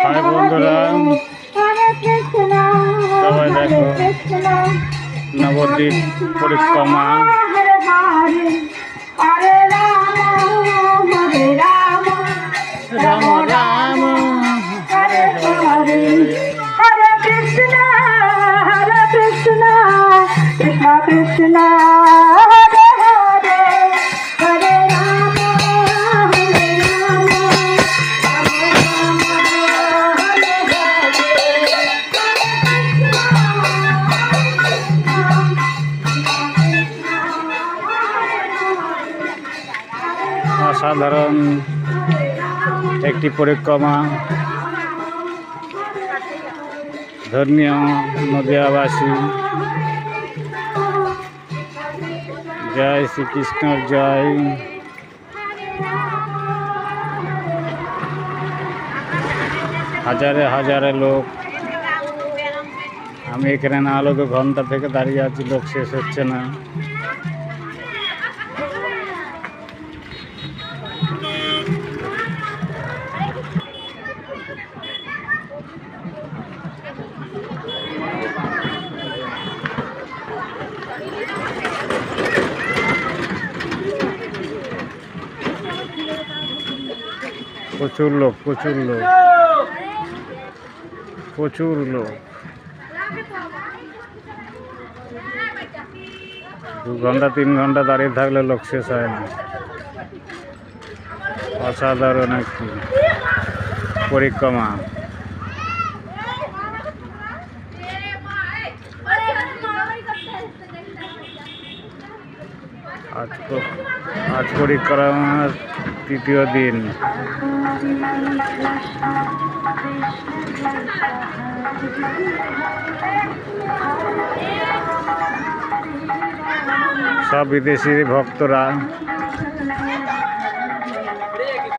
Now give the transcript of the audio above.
High বন্ধুরা, সবাই দেখো নবদ্বীপ পরিক্রমা। রাম রাম হরে হরে, হরে কৃষ্ণ কৃষ্ণ কৃষ্ণ হরে হরে, হরে রাম হরে রাম, অসাধারণ একটি পরিক্রমা। ধর্মীয় নদিয়াবাসী, জয় শ্রীকৃষ্ণর জয়। হাজারে হাজারে লোক। আমি এখানে না হলেও 2 ঘন্টা থেকে দাঁড়িয়ে আছি, লোক শেষ হচ্ছে না। প্রচুর লোক, প্রচুর লোক, প্রচুর লোক। 2 ঘন্টা 3 ঘন্টা দাঁড়িয়ে থাকলে লোক শেষ হয় না। অসাধারণ একটি পরিক্রমা। আজ পরিক্রমার 3য় দিন। সব বিদেশি ভক্তরা